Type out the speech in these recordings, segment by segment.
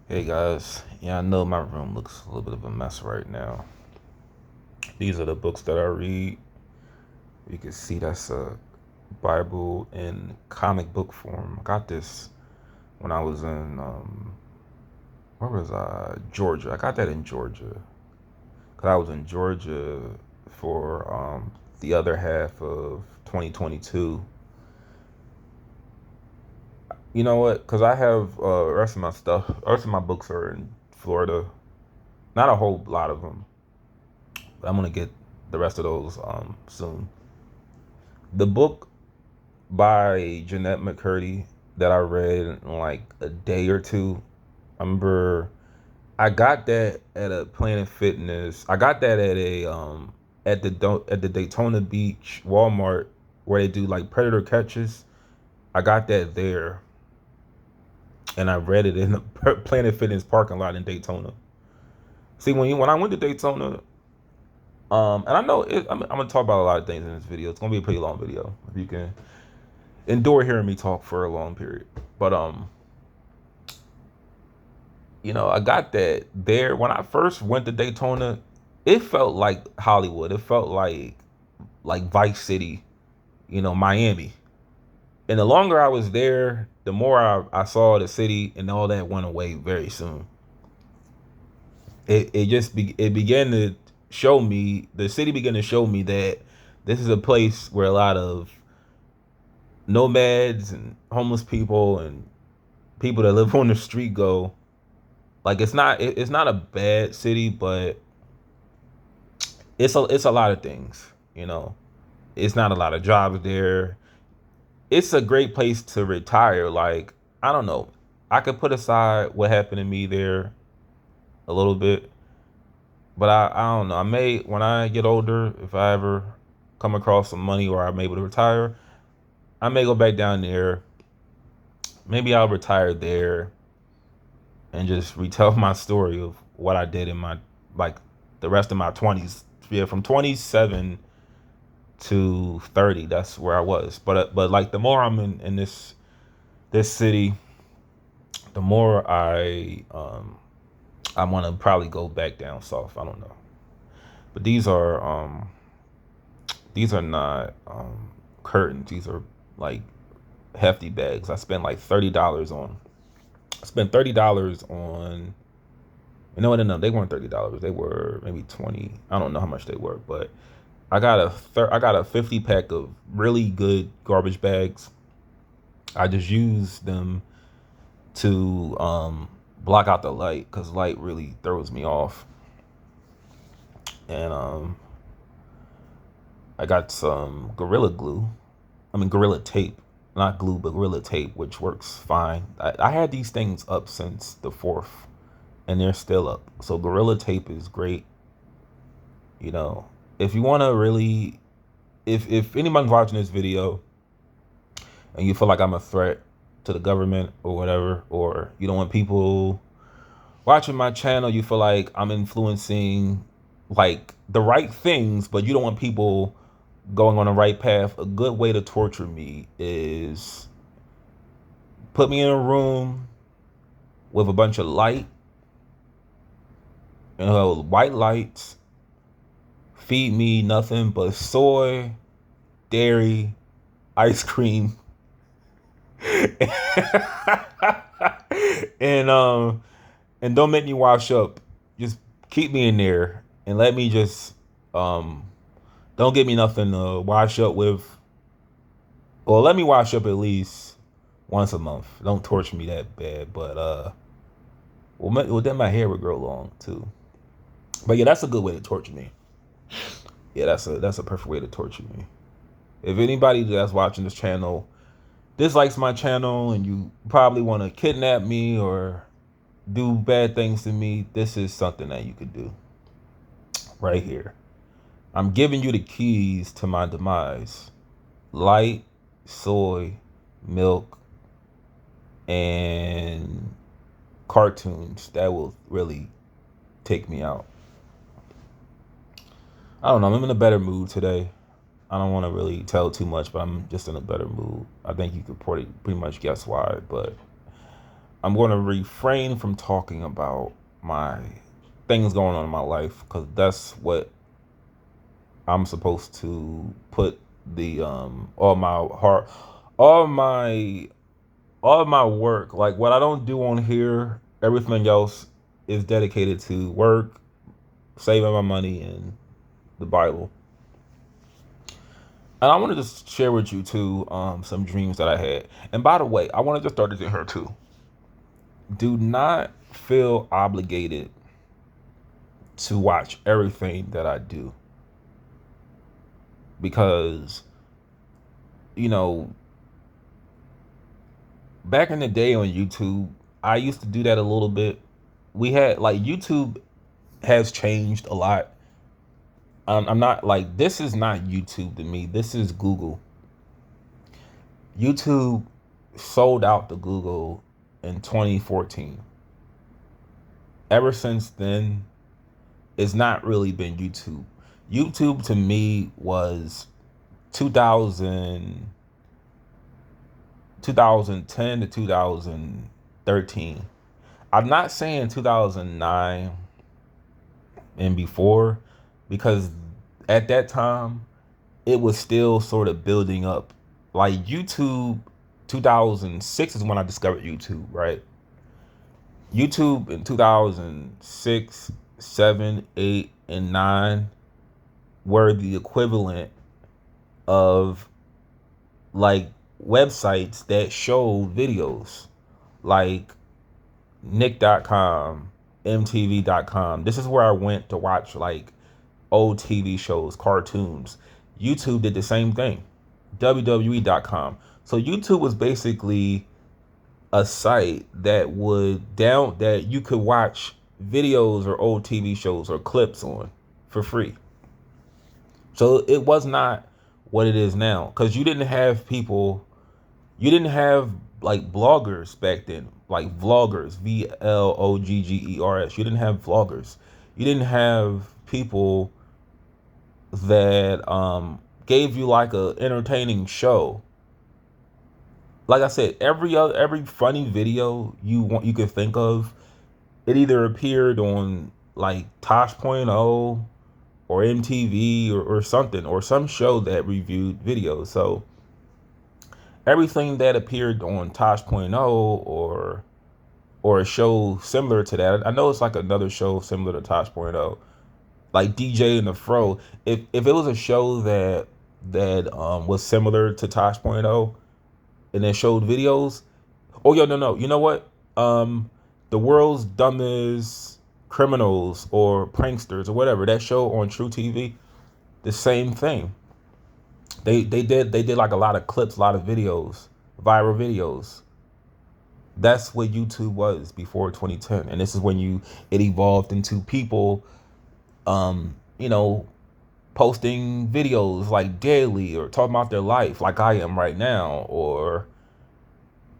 Hey guys, yeah, I know my room looks a little bit of a mess right now. These are the books that I read. You can see that's a Bible in comic book form. I got this when I was in where was I? Georgia. I got that in Georgia. Cause I was in Georgia for the other half of 2022. You know what? Cause I have rest of my stuff, rest of my books are in Florida. Not a whole lot of them, but I'm gonna get the rest of those soon. The book by Jeanette McCurdy that I read in like a day or two. I remember I got that at a Planet Fitness. I got that at a at the Daytona Beach Walmart where they do like predator catches. I got that there, and I read it in the Planet Fitness parking lot in Daytona. See, when I went to Daytona, and I know I'm gonna talk about a lot of things in this video. It's gonna be a pretty long video if you can endure hearing me talk for a long period. But I got that there when I first went to Daytona. It felt like Hollywood. It felt like Vice City, Miami. And the longer I was there, the more I saw the city, and all that went away very soon. It began to show me the city began to show me that this is a place where a lot of nomads and homeless people and people that live on the street go. Like it's not a bad city, but it's a lot of things, It's not a lot of jobs there. It's a great place to retire. Like, I don't know. I could put aside what happened to me there a little bit, but I don't know. I may when I get older, if I ever come across some money or I'm able to retire, I may go back down there. Maybe I'll retire there and just retell my story of what I did in my like the rest of my 20s. Yeah, from 27 to 30, that's where I was. But like the more I'm in this city, the more I want to probably go back down south. I don't know. But these are not curtains. These are like hefty bags. I spent like $30 on. I spent $30 on. No, they weren't $30. They were maybe 20. I don't know how much they were, but I got a 50 pack of really good garbage bags. I just use them to block out the light because light really throws me off. And I got some Gorilla Glue. I mean Gorilla Tape, not glue, but Gorilla Tape, which works fine. I had these things up since the fourth, and they're still up. So Gorilla Tape is great. You know, if you want to really, if anyone's watching this video and you feel like I'm a threat to the government or whatever, or you don't want people watching my channel, you feel like I'm influencing like the right things, but you don't want people going on the right path, a good way to torture me is put me in a room with a bunch of light, white lights, feed me nothing but soy, dairy, ice cream, and don't make me wash up. Just keep me in there and let me just don't give me nothing to wash up with. Well, let me wash up at least once a month. Don't torture me that bad, but well then my hair would grow long too. But yeah, that's a good way to torture me. Yeah, that's a perfect way to torture me. If anybody that's watching this channel dislikes my channel and you probably want to kidnap me or do bad things to me, this is something that you could do right here. I'm giving you the keys to my demise. Light, soy, milk, and cartoons that will really take me out. I don't know. I'm in a better mood today. I don't want to really tell too much, but I'm just in a better mood. I think you could pretty much guess why. But I'm going to refrain from talking about my things going on in my life because that's what I'm supposed to put the all my heart, all my all my work, like what I don't do on here, everything else is dedicated to work, saving my money, and the Bible. And I want to just share with you too some dreams that I had. And by the way, I want to just start this in here too. Do not feel obligated to watch everything that I do because, you know, back in the day on YouTube, I used to do that a little bit. We had like YouTube has changed a lot. I'm not like, this is not YouTube to me. This is Google. YouTube sold out to Google in 2014. Ever since then, it's not really been YouTube. YouTube to me was 2000, 2010 to 2013. I'm not saying 2009 and before, because at that time it was still sort of building up. Like YouTube, 2006 is when I discovered YouTube, right? YouTube in 2006, 7, 8, and 9 were the equivalent of like websites that showed videos like Nick.com, MTV.com. This is where I went to watch like old TV shows, cartoons. YouTube did the same thing. WWE.com. So YouTube was basically a site that that you could watch videos or old TV shows or clips on for free. So it was not what it is now because you didn't have people, you didn't have like bloggers back then, like vloggers, VLOGGERS. You didn't have vloggers. You didn't have people that gave you like a entertaining show. Like I said, every funny video you could think of, it either appeared on like Tosh.0 or MTV or something, or some show that reviewed videos. So everything that appeared on Tosh.0 or a show similar to that, I know it's like another show similar to Tosh.0, like DJ and the Fro. If it was a show that was similar to Tosh.0 and then showed videos. Oh yeah, no. You know what? The World's Dumbest Criminals or Pranksters or whatever, that show on True TV, the same thing. They did like a lot of clips, a lot of videos, viral videos. That's what YouTube was before 2010, and this is when it evolved into people, you know, posting videos like daily or talking about their life like I am right now, or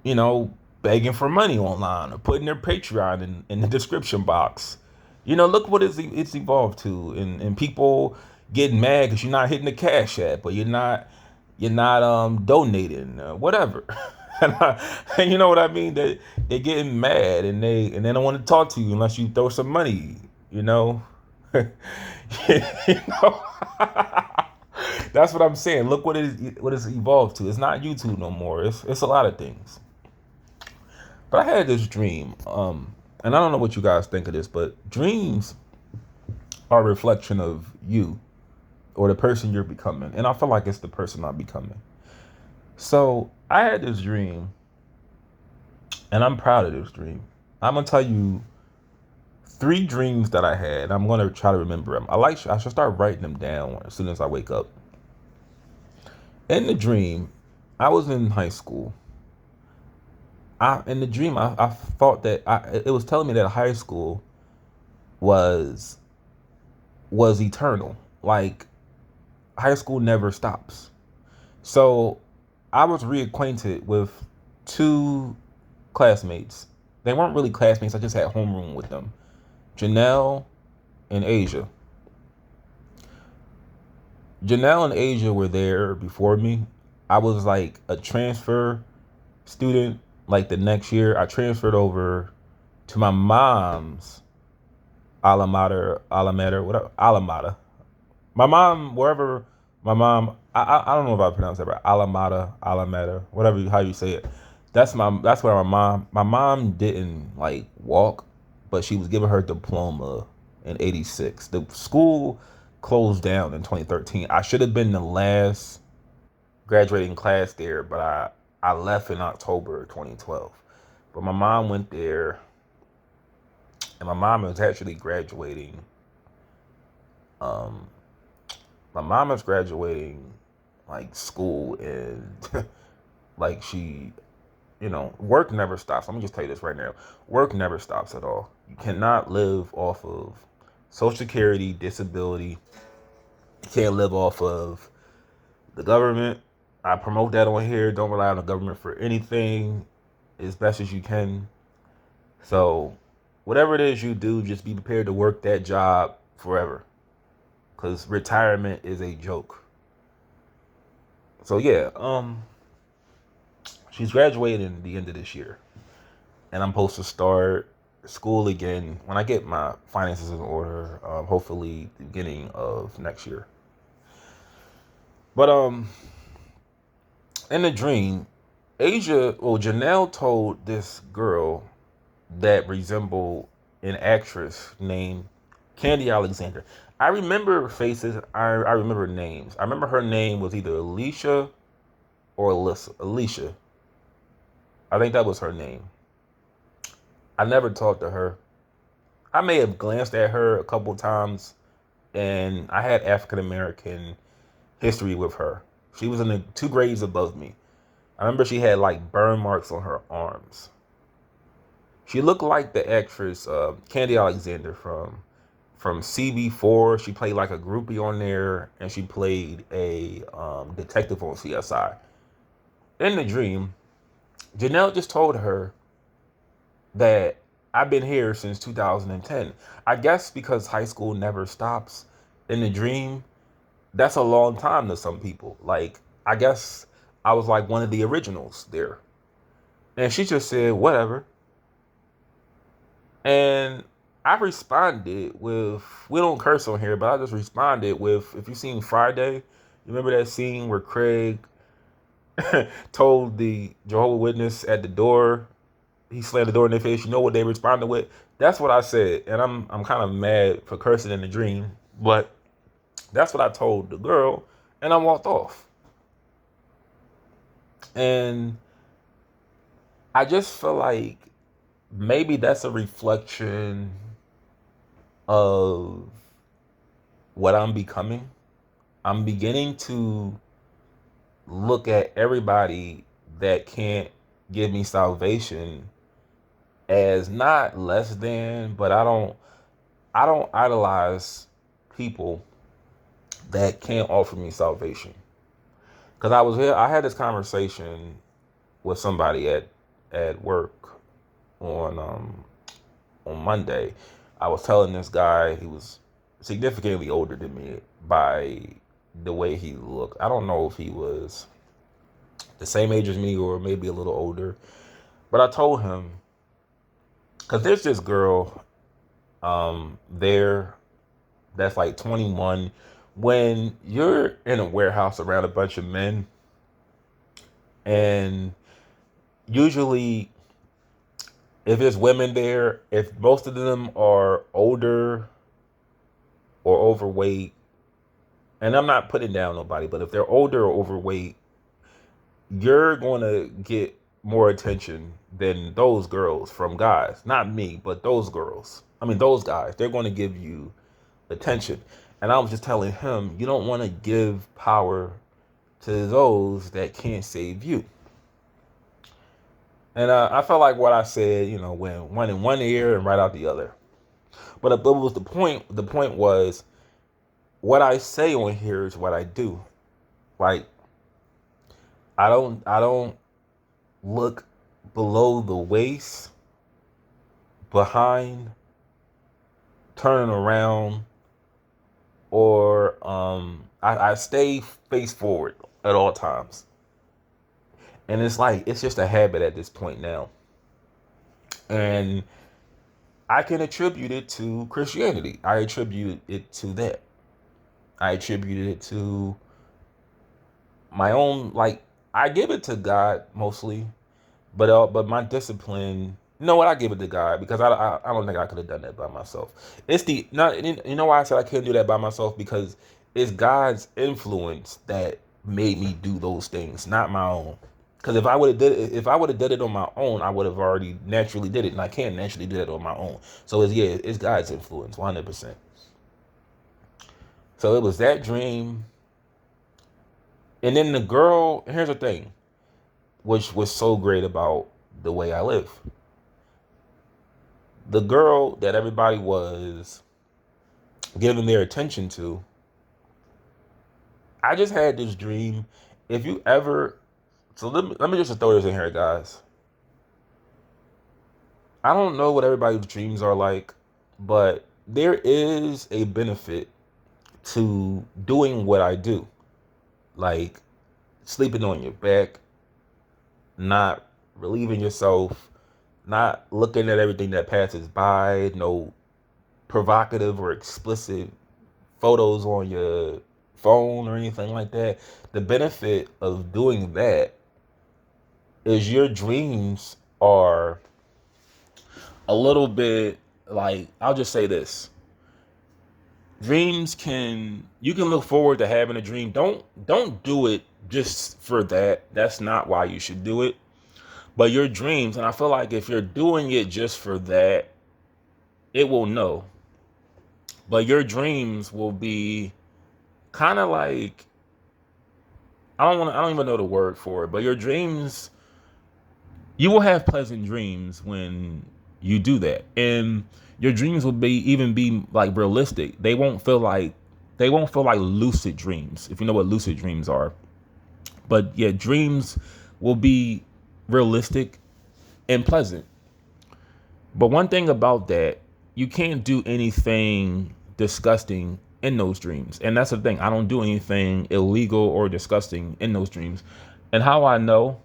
you know, begging for money online or putting their Patreon in the description box. You know, look what it's evolved to, and people getting mad because you're not hitting the Cash App, but you're not donating, whatever. And you know what I mean? They're getting mad and they don't want to talk to you unless you throw some money. You know, you know. That's what I'm saying. Look what it's evolved to. It's not YouTube no more. It's a lot of things. But I had this dream, and I don't know what you guys think of this, but dreams are a reflection of you or the person you're becoming. And I feel like it's the person I'm becoming. So I had this dream, and I'm proud of this dream. I'm going to tell you 3 dreams that I had. I'm going to try to remember them. I should start writing them down as soon as I wake up. In the dream, I was in high school. In the dream, I thought that it was telling me that high school was eternal. Like high school never stops. So I was reacquainted with 2 classmates. They weren't really classmates. I just had homeroom with them, Janelle and Asia. Janelle and Asia were there before me. I was like a transfer student like the next year, I transferred over to my mom's alma mater, whatever, alma mater. My mom, wherever my mom, I don't know if I pronounce that right, alma mater, whatever how you say it. That's where my mom didn't like walk, but she was giving her diploma in '86. The school closed down in 2013. I should have been the last graduating class there, but I left in October 2012. But my mom went there, and my mom was actually graduating. Um, my mom is graduating like school, and like she, work never stops. Let me just tell you this right now: work never stops at all. You cannot live off of Social Security, disability. You can't live off of the government. I promote that on here. Don't rely on the government for anything as best as you can. So, whatever it is you do, just be prepared to work that job forever. Because retirement is a joke. So, yeah, she's graduating the end of this year. And I'm supposed to start school again when I get my finances in order, hopefully, the beginning of next year. But, in the dream, Janelle told this girl that resembled an actress named Candy Alexander. I remember faces. I remember names. I remember her name was either Alicia or Alyssa. Alicia. I think that was her name. I never talked to her. I may have glanced at her a couple times, and I had African American history with her. She was in the 2 grades above me. I remember she had like burn marks on her arms. She looked like the actress Candy Alexander from CB4. She played like a groupie on there, and she played a detective on CSI. In the dream, Janelle just told her that I've been here since 2010. I guess because high school never stops. In the dream, that's a long time to some people. Like, I guess I was like one of the originals there. And she just said, whatever. And I responded with, we don't curse on here, but I just responded with, if you seen Friday, you remember that scene where Craig told the Jehovah's Witness at the door, he slammed the door in their face, you know what they responded with? That's what I said. And I'm kind of mad for cursing in the dream, but that's what I told the girl, and I walked off. And I just feel like maybe that's a reflection of what I'm becoming. I'm beginning to look at everybody that can't give me salvation as not less than, but I don't idolize people that can't offer me salvation. Cause I had this conversation with somebody at work on Monday. I was telling this guy, he was significantly older than me by the way he looked. I don't know if he was the same age as me or maybe a little older, but I told him, because there's this girl there that's like 21. When you're in a warehouse around a bunch of men, and usually if there's women there, if most of them are older or overweight, and I'm not putting down nobody, but if they're older or overweight, you're going to get more attention than those girls from guys. Not me, but those girls. I mean, those guys. They're going to give you attention. And I was just telling him, you don't want to give power to those that can't save you. And I felt like what I said, went one in one ear and right out the other. But what was the point? The point was, what I say on here is what I do. Like, I don't look below the waist, behind, turning around, or I stay face forward at all times. And it's like, it's just a habit at this point now. And I can attribute it to Christianity. I attribute it to that. I attributed it to my own, like, I give it to God mostly, but my discipline. You know what? I give it to God because I don't think I could have done that by myself. It's the not you know why I said I couldn't do that by myself, because it's God's influence that made me do those things, not my own. Because if I would have did it on my own, I would have already naturally did it, and I can't naturally do that on my own. So it's God's influence, 100%. So it was that dream, and then the girl. Here's the thing, which was so great about the way I live. The girl that everybody was giving their attention to, I just had this dream. If you ever, so let me just throw this in here, guys. I don't know what everybody's dreams are like, but there is a benefit to doing what I do, like sleeping on your back, not relieving yourself, not looking at everything that passes by, no provocative or explicit photos on your phone or anything like that. The benefit of doing that is your dreams are a little bit, like, I'll just say this. Dreams can, you can look forward to having a dream. Don't do it just for that. That's not why you should do it. But your dreams, and I feel like if you're doing it just for that, it will know. But your dreams will be kind of like, I don't even know the word for it, but your dreams, you will have pleasant dreams when you do that. And your dreams will be like realistic. They won't feel like lucid dreams, if you know what lucid dreams are. But yeah, dreams will be realistic and pleasant. But one thing about that, you can't do anything disgusting in those dreams. And that's the thing. I don't do anything illegal or disgusting in those dreams. And how I know,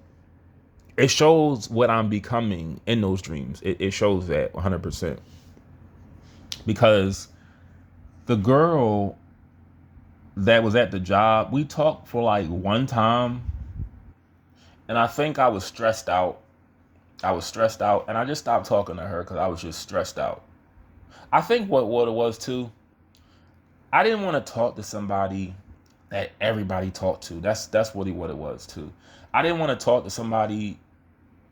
it shows what I'm becoming in those dreams. It shows that 100%. Because the girl that was at the job, we talked for like one time. And I think I was stressed out. And I just stopped talking to her because I was just stressed out. I think what it was too, I didn't want to talk to somebody that everybody talked to. That's really what it was too. I didn't want to talk to somebody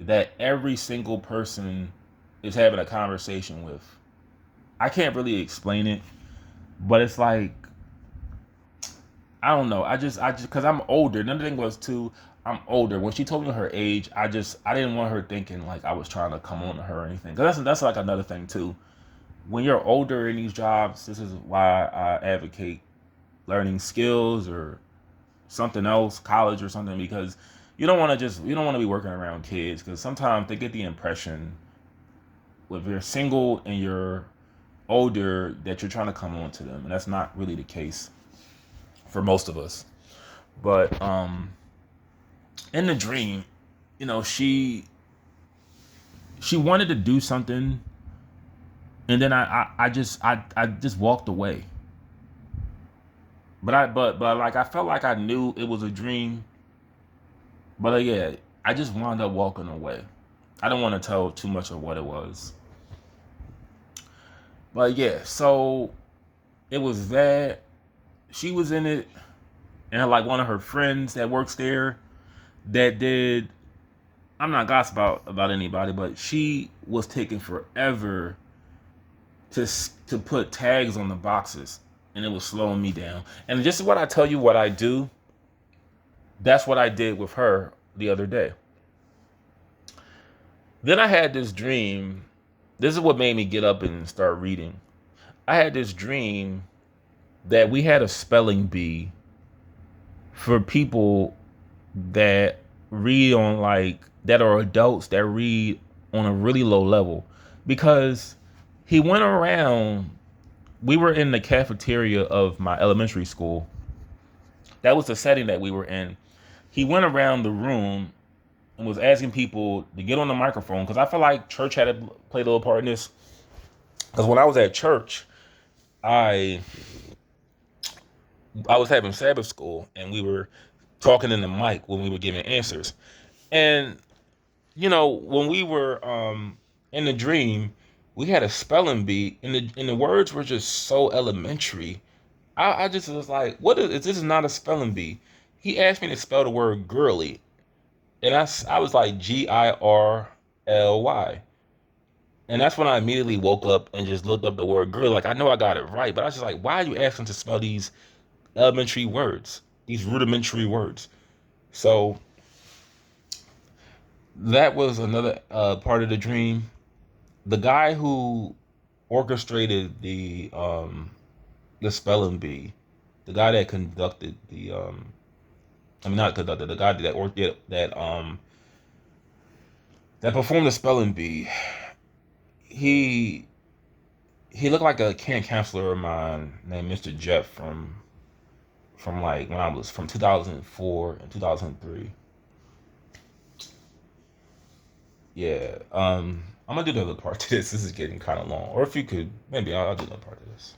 that every single person is having a conversation with. I can't really explain it, but it's like, I don't know. I just because I'm older. Another thing was too, I'm older. When she told me her age, I didn't want her thinking like I was trying to come on to her or anything. Because that's like another thing too. When you're older in these jobs, this is why I advocate learning skills or something else, college or something, because you don't want to be working around kids, because sometimes they get the impression, if you're single and you're older, that you're trying to come on to them, and that's not really the case for most of us. But in the dream, she wanted to do something, and then I just walked away. But like, I felt like I knew it was a dream. But yeah, I just wound up walking away. I don't want to tell too much of what it was. But yeah, so it was that she was in it, and like one of her friends that works there that did. I'm not gossip about anybody, but she was taking forever to put tags on the boxes, and it was slowing me down. And just what I tell you, what I do, that's what I did with her the other day. Then I had this dream. This is what made me get up and start reading. I had this dream that we had a spelling bee for people that read on, like, that are adults that read on a really low level, because he went around. We were in the cafeteria of my elementary school. That was the setting that we were in. He went around the room and was asking people to get on the microphone because I feel like church had to play a little part in this. Because when I was at church, I I was having Sabbath school and we were talking in the mic when we were giving answers. And when we were in the dream, we had a spelling bee and the words were just so elementary. I just was like, what is this? Is not a spelling bee. He asked me to spell the word girly, and I was like Girly. And that's when I immediately woke up and just looked up the word girl. Like, I know I got it right, but I was just like, why are you asking to spell these elementary words, these rudimentary words? So that was another part of the dream. The guy who orchestrated the spelling bee, the guy that conducted I mean not conducted, the guy that performed the spelling bee, he he looked like a camp counselor of mine named Mr. Jeff from like when I was from 2004 and 2003. Yeah. I'm gonna do another part to this. This is getting kind of long. Or if you could, maybe I'll do another part of this.